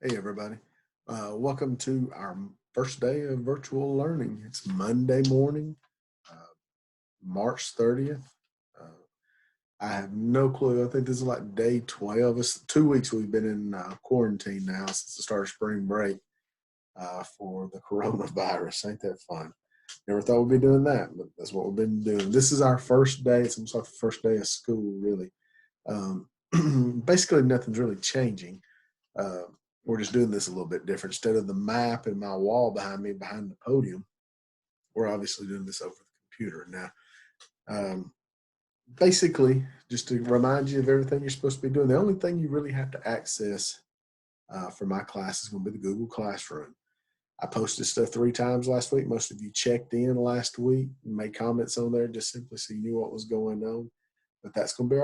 Hey everybody, welcome to our first day of virtual learning. It's Monday morning, uh, March 30th. Uh, I have no clue. I think this is like day 12. It's 2 weeks we've been in quarantine now since the start of spring break for the coronavirus. Ain't that fun? Never thought we'd be doing that, but that's what we've been doing. This is our first day. It's almost like the first day of school, really. Um, Basically, nothing's really changing. Uh, we're just doing this a little bit different. Instead of the map and my wall behind me, behind the podium, we're obviously doing this over the computer. Now, um, basically, just to remind you of everything you're supposed to be doing, the only thing you really have to access for my class is going to be the Google Classroom. I posted stuff 3 times last week. Most of you checked in last week and made comments on there just simply so you knew what was going on. But that's going to be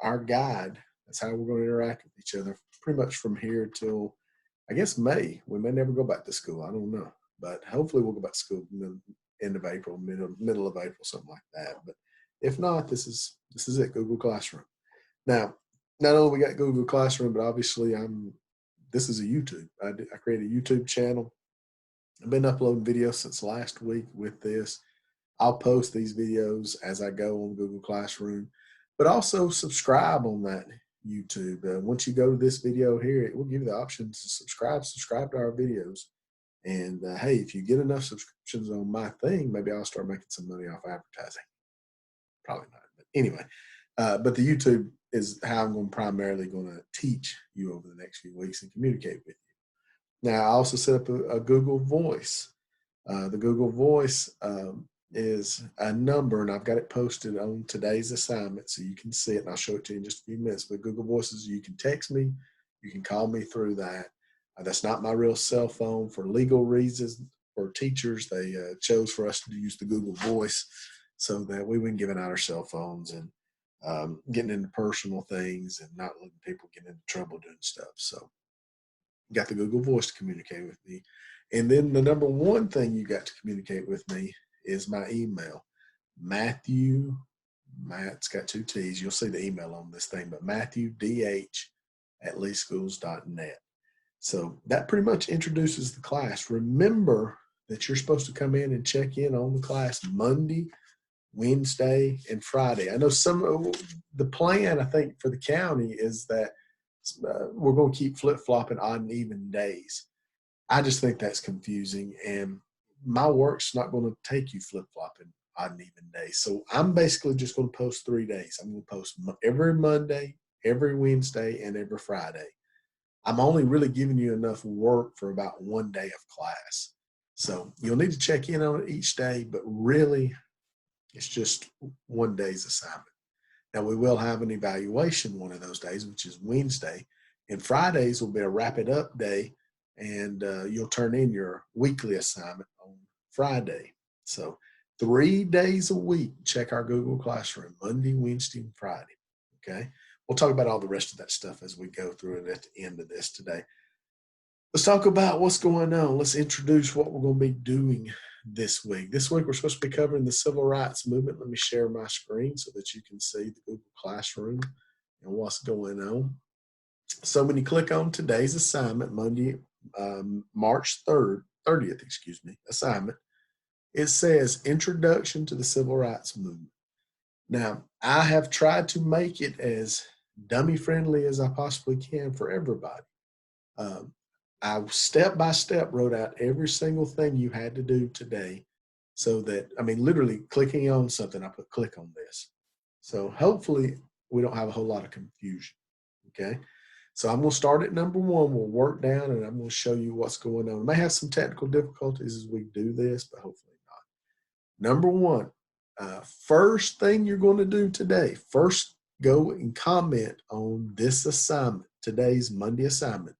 our guide. That's how we're going to interact with each other pretty much from here till I guess May. We may never go back to school. I don't know, but hopefully we'll go back to school in the end of April, middle of April, something like that. But if not, this is it. Google Classroom. Now, not only we got Google Classroom, but obviously this is a YouTube. I created a YouTube channel. I've been uploading videos since last week with this. I'll post these videos as I go on Google Classroom, but also subscribe on that YouTube. Once you go to this video here, it will give you the option to subscribe to our videos. And hey, if you get enough subscriptions on my thing, maybe I'll start making some money off advertising. Probably not, but anyway. But the YouTube is how I'm primarily going to teach you over the next few weeks and communicate with you. Now, I also set up a Google Voice. The Google Voice is a number, and I've got it posted on today's assignment so you can see it, and I'll show it to you in just a few minutes. But Google Voices, you can text me, you can call me through that. That's not my real cell phone for legal reasons. For teachers, they chose for us to use the Google Voice so that we wouldn't giving out our cell phones and getting into personal things and not letting people get into trouble doing stuff. So got the Google Voice to communicate with me. And then the number one thing you got to communicate with me is my email. Matthew, Matt's got 2 T's. You'll see the email on this thing, but MatthewDH@leeschools.net. So that pretty much introduces the class. Remember that you're supposed to come in and check in on the class Monday, Wednesday, and Friday. I know the plan, I think, for the county is that we're going to keep flip flopping odd and even days. I just think that's confusing, and my work's not going to take you flip flopping odd and even days. So I'm basically just going to post 3 days. I'm going to post every Monday, every Wednesday, and every Friday. I'm only really giving you enough work for about 1 day of class. So you'll need to check in on it each day, but really it's just 1 day's assignment. Now we will have an evaluation one of those days, which is Wednesday, and Fridays will be a wrap it up day, and you'll turn in your weekly assignment on Friday. So 3 days a week, check our Google Classroom, Monday, Wednesday, and Friday. Okay. We'll talk about all the rest of that stuff as we go through it at the end of this today. Let's talk about what's going on. Let's introduce what we're going to be doing this week. This week, we're supposed to be covering the civil rights movement. Let me share my screen so that you can see the Google Classroom and what's going on. So when you click on today's assignment, Monday, March 30th, assignment, it says Introduction to the Civil Rights Movement. Now, I have tried to make it as dummy friendly as I possibly can for everybody. Um, I step by step wrote out every single thing you had to do today so that, I mean, literally clicking on something, I put click on this. So hopefully we don't have a whole lot of confusion. Okay. So I'm going to start at number one. We'll work down and I'm going to show you what's going on. We may have some technical difficulties as we do this, but hopefully not. Number one, first thing you're going to do today, first go and comment on this assignment, today's Monday assignment.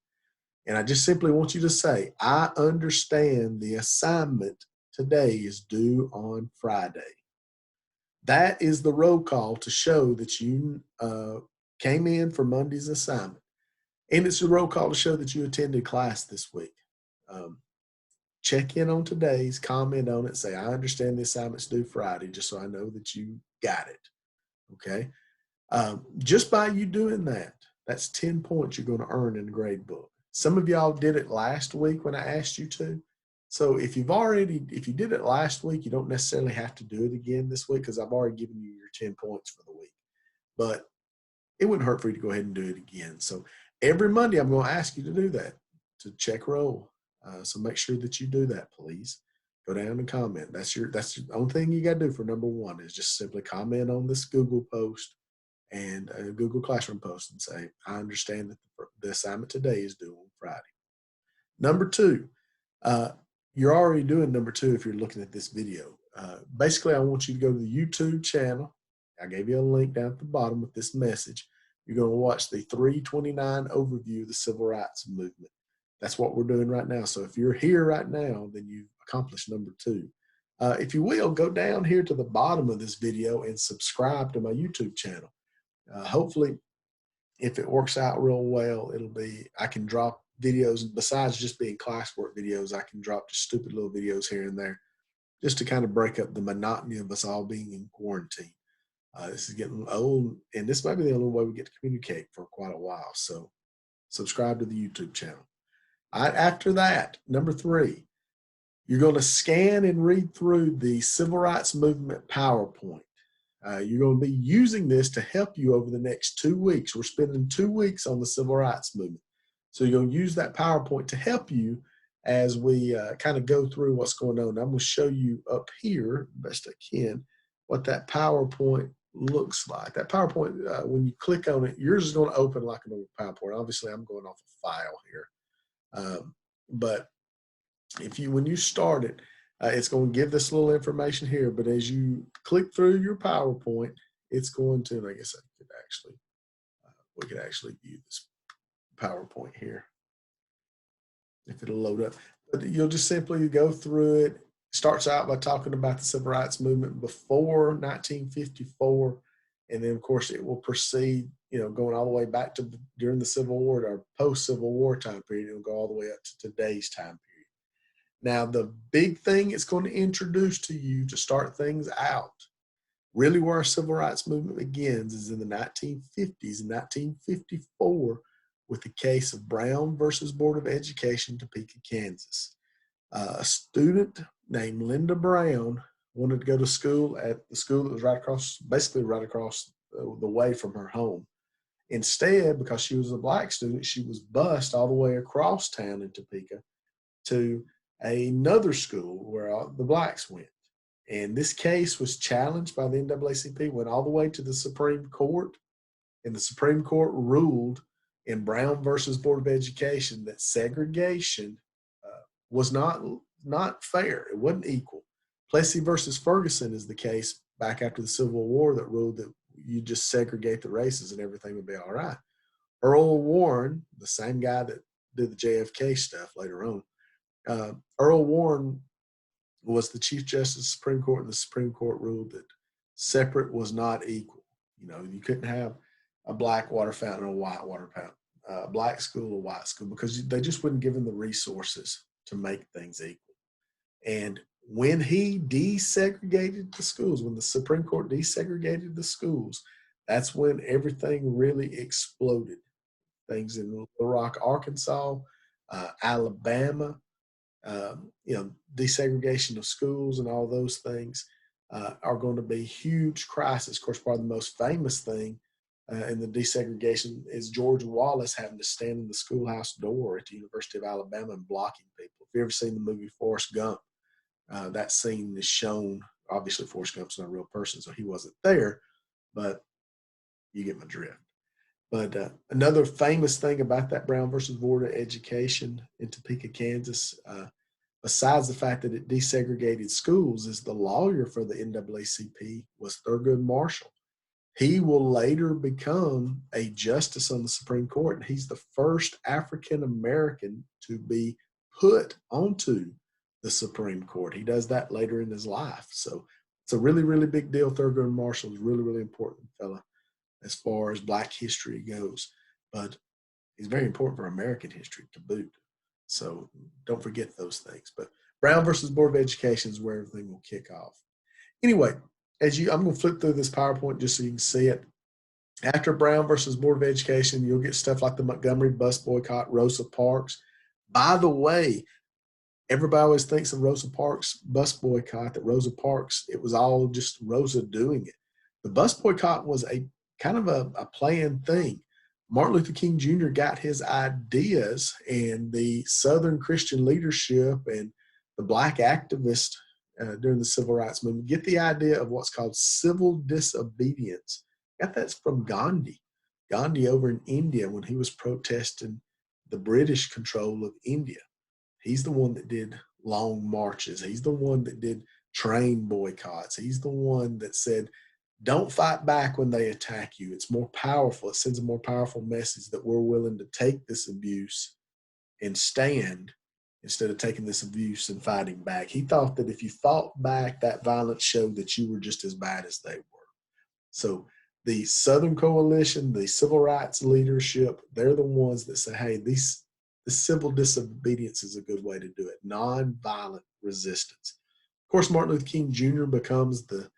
And I just simply want you to say, I understand the assignment today is due on Friday. That is the roll call to show that you came in for Monday's assignment. And it's a roll call to show that you attended class this week. Check in on today's, comment on it, say, I understand the assignment's due Friday, just so I know that you got it. Okay. Just by you doing that, that's 10 points you're going to earn in the grade book. Some of y'all did it last week when I asked you to. So if you did it last week, you don't necessarily have to do it again this week because I've already given you your 10 points for the week. But it wouldn't hurt for you to go ahead and do it again. So every Monday, I'm going to ask you to do that, to check roll. So make sure that you do that, please. Go down and comment. That's the only thing you got to do for number one is just simply comment on this Google post and a Google Classroom post and say, I understand that the assignment today is due on Friday. Number two, you're already doing number two if you're looking at this video. Basically, I want you to go to the YouTube channel. I gave you a link down at the bottom with this message. You're going to watch the 329 overview of the civil rights movement. That's what we're doing right now. So if you're here right now, then you've accomplished number two. If you will, go down here to the bottom of this video and subscribe to my YouTube channel. Hopefully, if it works out real well, I can drop videos besides just being classwork videos. I can drop just stupid little videos here and there just to kind of break up the monotony of us all being in quarantine. This is getting old, and this might be the only way we get to communicate for quite a while. So subscribe to the YouTube channel. After that, number three, you're going to scan and read through the Civil Rights Movement PowerPoint. You're going to be using this to help you over the next 2 weeks. We're spending 2 weeks on the Civil Rights Movement. So you're going to use that PowerPoint to help you as we kind of go through what's going on. I'm going to show you up here, best I can, what that PowerPoint looks like. That PowerPoint, when you click on it, yours is going to open like a normal PowerPoint. Obviously, I'm going off a file here. But when you start it, it's going to give this little information here, but as you click through your PowerPoint, it's going to, I guess we could actually view this PowerPoint here if it'll load up. But you'll just simply go through it. It starts out by talking about the civil rights movement before 1954, and then of course it will proceed, going all the way back to during the Civil War or post-Civil War time period. It'll go all the way up to today's time period. Now, the big thing it's going to introduce to you to start things out, really where our civil rights movement begins, is in the 1950s and 1954 with the case of Brown versus Board of Education, Topeka, Kansas. A student named Linda Brown wanted to go to school at the school that was basically right across the way from her home. Instead, because she was a black student, she was bused all the way across town in Topeka to another school where the blacks went. And this case was challenged by the NAACP, went all the way to the Supreme Court, and the Supreme Court ruled in Brown versus Board of Education that segregation was not fair. It wasn't equal. Plessy versus Ferguson is the case back after the Civil War that ruled that you just segregate the races and everything would be all right. Earl Warren, the same guy that did the JFK stuff later on, Earl Warren was the Chief Justice of the Supreme Court, and the Supreme Court ruled that separate was not equal. You couldn't have a black water fountain and a white water fountain, a black school, a white school, because they just wouldn't give them the resources to make things equal. And when he desegregated the schools, when the Supreme Court desegregated the schools, that's when everything really exploded. Things in Little Rock, Arkansas, Alabama, desegregation of schools and all those things are going to be huge crisis. Of course, probably the most famous thing in the desegregation is George Wallace having to stand in the schoolhouse door at the University of Alabama and blocking people. If you've ever seen the movie Forrest Gump, that scene is shown. Obviously, Forrest Gump's not a real person, so he wasn't there, but you get my drift. But another famous thing about that Brown versus Board of Education in Topeka, Kansas, besides the fact that it desegregated schools, is the lawyer for the NAACP was Thurgood Marshall. He will later become a justice on the Supreme Court, and he's the first African American to be put onto the Supreme Court. He does that later in his life. So it's a really, really big deal. Thurgood Marshall is a really, really important fella as far as black history goes, but he's very important for American history to boot. So don't forget those things. But Brown versus Board of Education is where everything will kick off. Anyway, I'm going to flip through this PowerPoint just so you can see it. After Brown versus Board of Education, you'll get stuff like the Montgomery bus boycott, Rosa Parks. By the way, everybody always thinks of Rosa Parks bus boycott, that Rosa Parks, it was all just Rosa doing it. The bus boycott was a kind of a planned thing. Martin Luther King Jr. got his ideas, and the Southern Christian leadership and the black activists during the civil rights movement get the idea of what's called civil disobedience. Got that from Gandhi. Gandhi over in India when he was protesting the British control of India. He's the one that did long marches. He's the one that did train boycotts. He's the one that said, don't fight back when they attack you. It's more powerful. It sends a more powerful message that we're willing to take this abuse and stand instead of taking this abuse and fighting back. He thought that if you fought back, that violence showed that you were just as bad as they were. So the Southern Coalition, the civil rights leadership, they're the ones that say, hey, the civil disobedience is a good way to do it, nonviolent resistance. Of course, Martin Luther King Jr. becomes the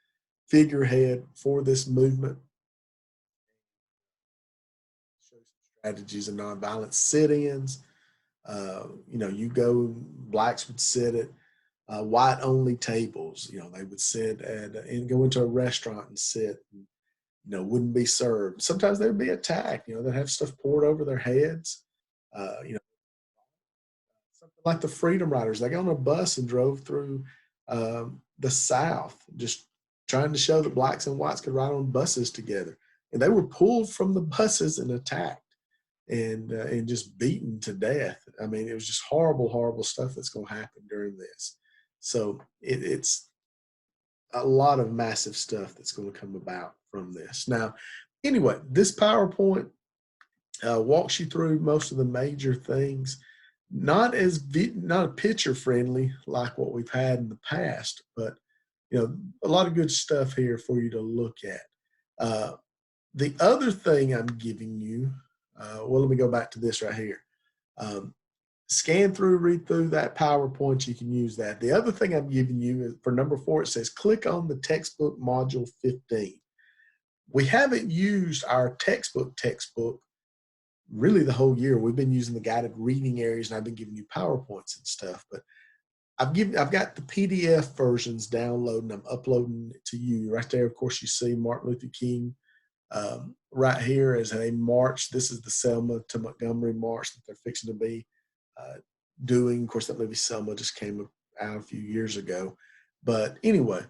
figurehead for this movement. Strategies of nonviolent sit-ins. You go, blacks would sit at white-only tables. They would sit and go into a restaurant and sit, and, wouldn't be served. Sometimes they would be attacked. They'd have stuff poured over their heads. Something like the Freedom Riders. They got on a bus and drove through the South, just trying to show that blacks and whites could ride on buses together. And they were pulled from the buses and attacked and just beaten to death. I mean, it was just horrible, horrible stuff that's going to happen during this. So it's a lot of massive stuff that's going to come about from this. Now, anyway, this PowerPoint walks you through most of the major things. Not picture friendly like what we've had in the past, but a lot of good stuff here for you to look at. The other thing I'm giving you, let me go back to this right here. Scan through, read through that PowerPoint. You can use that. The other thing I'm giving you is for number 4, it says click on the textbook module 15. We haven't used our textbook really the whole year. We've been using the guided reading areas, and I've been giving you PowerPoints and stuff, but I've got the PDF versions downloading. I'm uploading it to you right there. Of course, you see Martin Luther King right here as a march. This is the Selma to Montgomery march that they're fixing to be doing. Of course, that movie Selma just came out a few years ago. But anyway,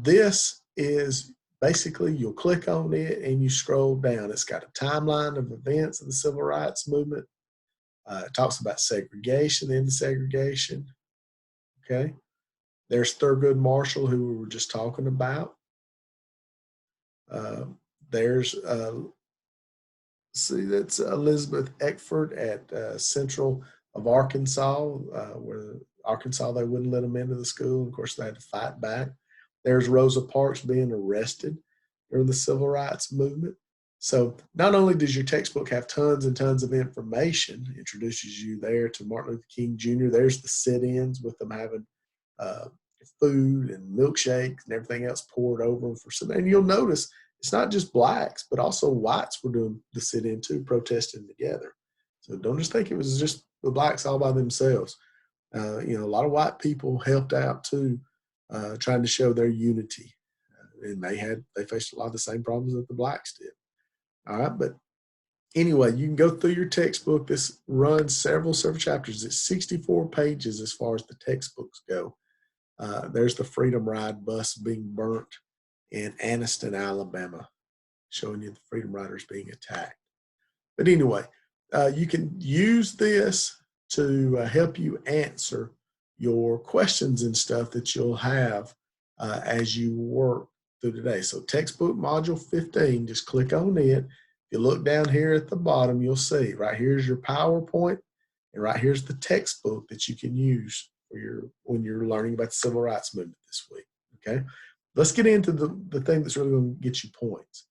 this is basically, you'll click on it and you scroll down. It's got a timeline of events of the civil rights movement. It talks about segregation, the end of segregation. Okay. There's Thurgood Marshall, who we were just talking about. There's, that's Elizabeth Eckford at Central of Arkansas, where Arkansas, they wouldn't let them into the school. Of course, they had to fight back. There's Rosa Parks being arrested during the civil rights movement. So not only does your textbook have tons and tons of information, introduces you there to Martin Luther King Jr. There's the sit-ins with them having food and milkshakes and everything else poured over them for some. And you'll notice it's not just blacks, but also whites were doing the sit-in too, protesting together. So don't just think it was just the blacks all by themselves. A lot of white people helped out too, trying to show their unity. And they faced a lot of the same problems that the blacks did. All right, but anyway, you can go through your textbook. This runs several chapters. It's 64 pages as far as the textbooks go. There's the Freedom Ride bus being burnt in Anniston, Alabama, showing you the Freedom Riders being attacked. But anyway, you can use this to help you answer your questions and stuff that you'll have as you work through today. So textbook module 15, just click on it. If you look down here at the bottom, you'll see right here's your PowerPoint, and right here's the textbook that you can use for when you're learning about the civil rights movement this week. Okay, let's get into the thing that's really going to get you points.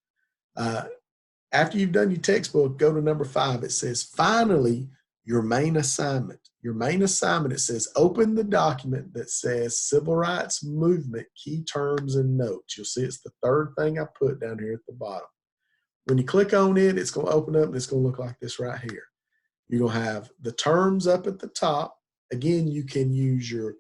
After you've done your textbook, go to number 5. It says, finally, your main assignment. Your main assignment, it says, open the document that says Civil Rights Movement Key Terms and Notes. You'll see it's the third thing I put down here at the bottom. When you click on it, it's going to open up and it's going to look like this right here. You're going to have the terms up at the top. Again, you can use your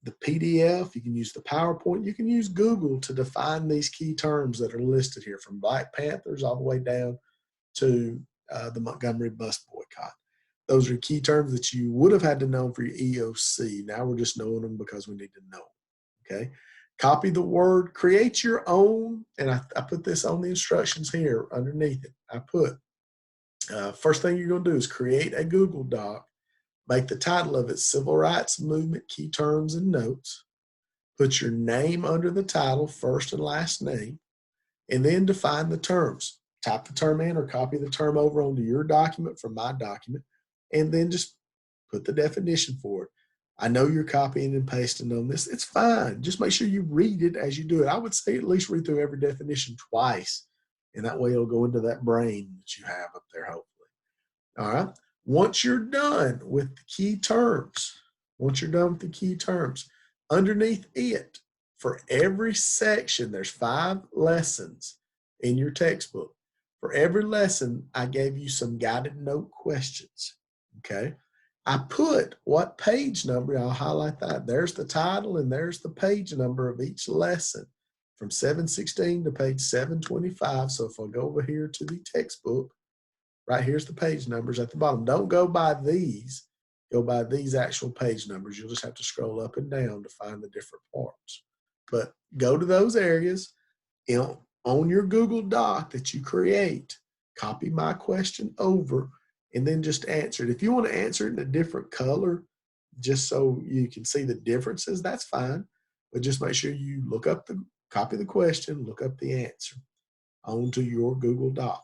the PDF, you can use the PowerPoint, you can use Google to define these key terms that are listed here, from Black Panthers all the way down to the Montgomery bus boycott. Those are key terms that you would have had to know for your EOC. Now we're just knowing them because we need to know them, okay? Copy the word, create your own, and I put this on the instructions here underneath it. I put, first thing you're going to do is create a Google Doc. Make the title of it Civil Rights Movement Key Terms and Notes. Put your name under the title, first and last name, and then define the terms. Type the term in or copy the term over onto your document from my document, and then just put the definition for it. I know you're copying and pasting on this. It's fine. Just make sure you read it as you do it. I would say at least read through every definition twice, and that way it'll go into that brain that you have up there, hopefully. All right. Once you're done with the key terms, underneath it, for every section, there's 5 lessons in your textbook. For every lesson, I gave you some guided note questions, okay? I put what page number, I'll highlight that. There's the title and there's the page number of each lesson from 716 to page 725. So if I go over here to the textbook, right here's the page numbers at the bottom. Don't go by these. Go by these actual page numbers. You'll just have to scroll up and down to find the different parts. But go to those areas on your Google Doc that you create. Copy my question over and then just answer it. If you want to answer it in a different color, just so you can see the differences, that's fine. But just make sure you copy the question, look up the answer onto your Google Doc.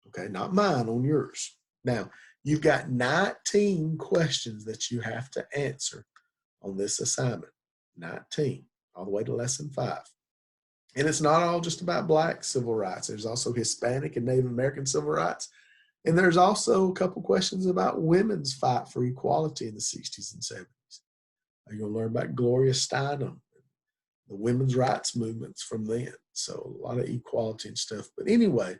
Okay, not mine, on yours. Now, you've got 19 questions that you have to answer on this assignment. 19, all the way to lesson 5. And it's not all just about Black civil rights. There's also Hispanic and Native American civil rights. And there's also a couple questions about women's fight for equality in the 60s and 70s. You're going to learn about Gloria Steinem, the women's rights movements from then. So a lot of equality and stuff. But anyway,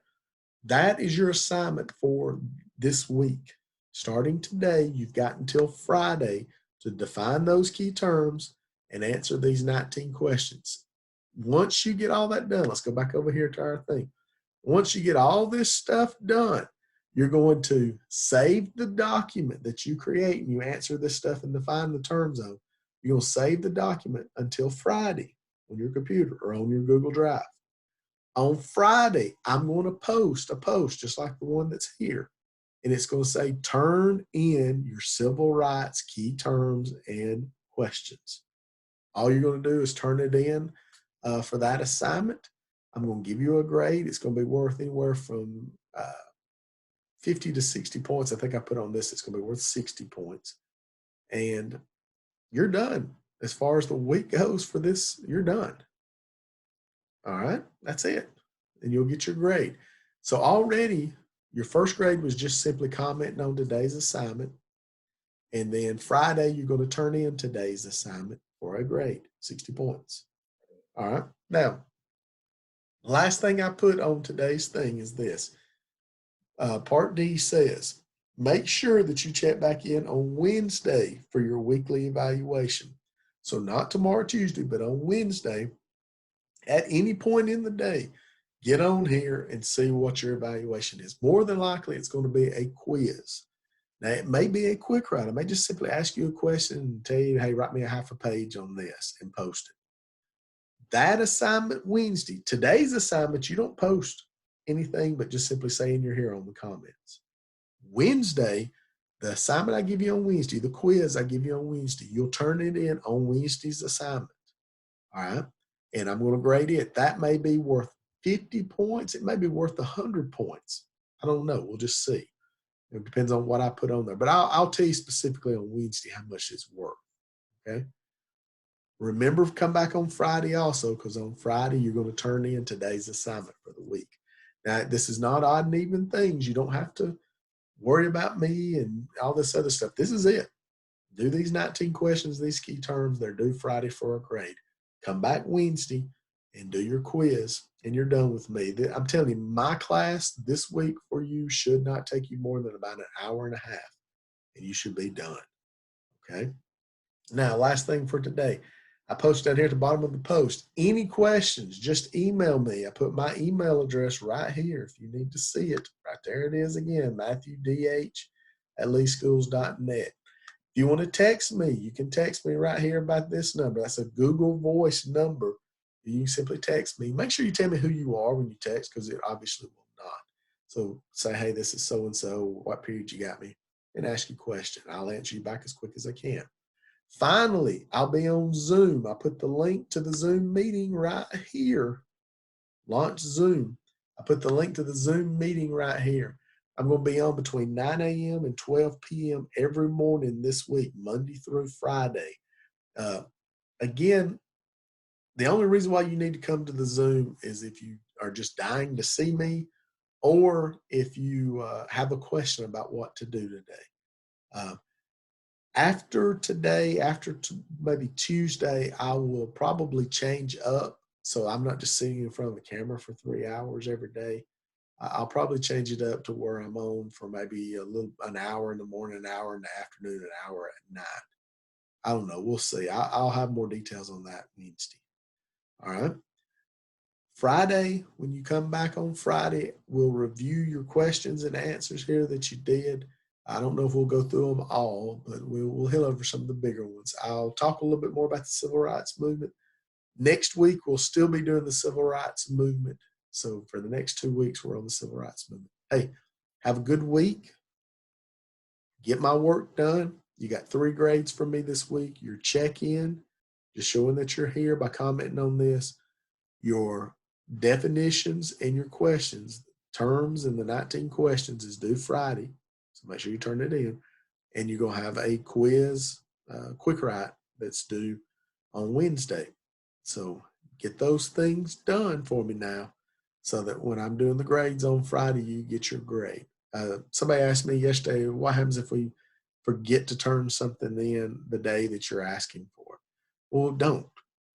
that is your assignment for this week. Starting today, you've got until Friday to define those key terms and answer these 19 questions. Once you get all that done, let's go back over here to our thing. Once you get all this stuff done, you're going to save the document that you create and you answer this stuff and define the terms of. You're going to save the document until Friday on your computer or on your Google Drive. On Friday, I'm going to post a post just like the one that's here. And it's going to say, turn in your civil rights key terms and questions. All you're going to do is turn it in for that assignment. I'm going to give you a grade. It's going to be worth anywhere from 50 to 60 points. I think I put on this, it's going to be worth 60 points. And you're done. As far as the week goes for this, you're done. All right, that's it. And you'll get your grade. So already your first grade was just simply commenting on today's assignment. And then Friday, you're going to turn in today's assignment for a grade, 60 points. All right. Now, last thing I put on today's thing is this. Part D says, make sure that you check back in on Wednesday for your weekly evaluation. So not tomorrow, Tuesday, but on Wednesday, at any point in the day, get on here and see what your evaluation is. More than likely, it's going to be a quiz. Now, it may be a quick write. I may just simply ask you a question and tell you, hey, write me a half a page on this and post it. That assignment Wednesday, today's assignment, you don't post anything but just simply saying you're here on the comments. Wednesday, the assignment I give you on Wednesday, the quiz I give you on Wednesday, you'll turn it in on Wednesday's assignment. All right. And I'm going to grade it. That may be worth 50 points. It may be worth 100 points. I don't know. We'll just see. It depends on what I put on there. But I'll tell you specifically on Wednesday how much it's worth. Okay. Remember, come back on Friday also, because on Friday you're going to turn in today's assignment for the week. Now, this is not odd and even things. You don't have to worry about me and all this other stuff. This is it. Do these 19 questions, these key terms. They're due Friday for a grade. Come back Wednesday and do your quiz and you're done with me. I'm telling you, my class this week for you should not take you more than about an hour and a half, and you should be done. Okay. Now, last thing for today, I posted down here at the bottom of the post. Any questions, just email me. I put my email address right here if you need to see it. Right there it is again, MatthewDH@leeschools.net. If you want to text me, you can text me right here about this number. That's a Google Voice number. You can simply text me. Make sure you tell me who you are when you text, because it obviously will not. So say, hey, this is so-and-so. What period you got me? And ask you a question. I'll answer you back as quick as I can. Finally, I'll be on Zoom. I put the link to the Zoom meeting right here. Launch Zoom. I put the link to the Zoom meeting right here. I'm going to be on between 9 a.m. and 12 p.m. every morning this week, Monday through Friday. Again, the only reason why you need to come to the Zoom is if you are just dying to see me, or if you have a question about what to do today. After today, maybe Tuesday, I will probably change up. So I'm not just sitting in front of the camera for 3 hours every day. I'll probably change it up to where I'm on for maybe an hour in the morning, an hour in the afternoon, an hour at night. I don't know. We'll see. I'll have more details on that Wednesday. All right. Friday, when you come back on Friday, we'll review your questions and answers here that you did. I don't know if we'll go through them all, but we'll hit over some of the bigger ones. I'll talk a little bit more about the civil rights movement. Next week, we'll still be doing the civil rights movement. So for the next 2 weeks, we're on the civil rights movement. Hey, have a good week. Get my work done. You got 3 grades from me this week. Your check-in, just showing that you're here by commenting on this. Your definitions and your questions, terms and the 19 questions is due Friday. So make sure you turn it in. And you're going to have a quiz, quick write, that's due on Wednesday. So get those things done for me now, so that when I'm doing the grades on Friday, you get your grade. Somebody asked me yesterday, what happens if we forget to turn something in the day that you're asking for? Well, don't.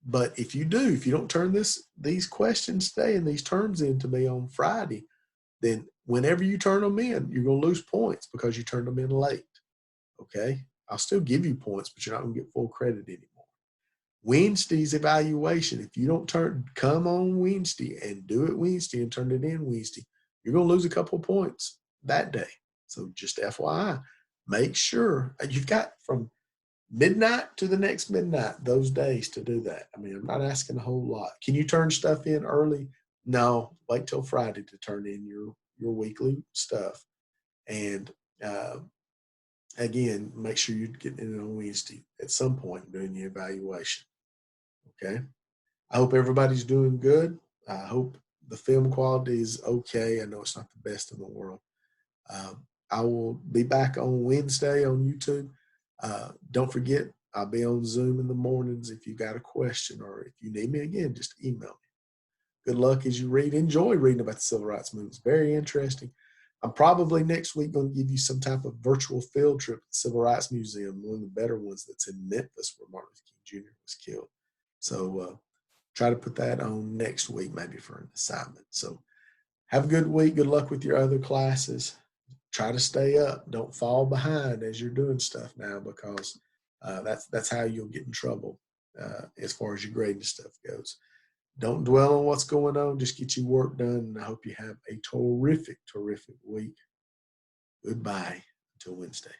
But if you do, if you don't turn these questions today and these terms in to me on Friday, then whenever you turn them in, you're going to lose points because you turned them in late. Okay? I'll still give you points, but you're not going to get full credit anymore. Wednesday's evaluation, if you don't come on Wednesday and do it Wednesday and turn it in Wednesday, you're going to lose a couple of points that day. So just FYI, make sure you've got from midnight to the next midnight those days to do that. I mean, I'm not asking a whole lot. Can you turn stuff in early? No, wait till Friday to turn in your weekly stuff. And again, make sure you're getting it on Wednesday at some point during the evaluation. Okay. I hope everybody's doing good. I hope the film quality is okay. I know it's not the best in the world. I will be back on Wednesday on YouTube. Don't forget, I'll be on Zoom in the mornings. If you got a question or if you need me again, just email me. Good luck as you read. Enjoy reading about the civil rights movement. It's very interesting. I'm probably next week going to give you some type of virtual field trip to the Civil Rights Museum, one of the better ones that's in Memphis, where Martin Luther King Jr. was killed. So try to put that on next week, maybe for an assignment. So have a good week. Good luck with your other classes. Try to stay up. Don't fall behind as you're doing stuff now, because that's how you'll get in trouble as far as your grading stuff goes. Don't dwell on what's going on. Just get your work done. And I hope you have a terrific, terrific week. Goodbye until Wednesday.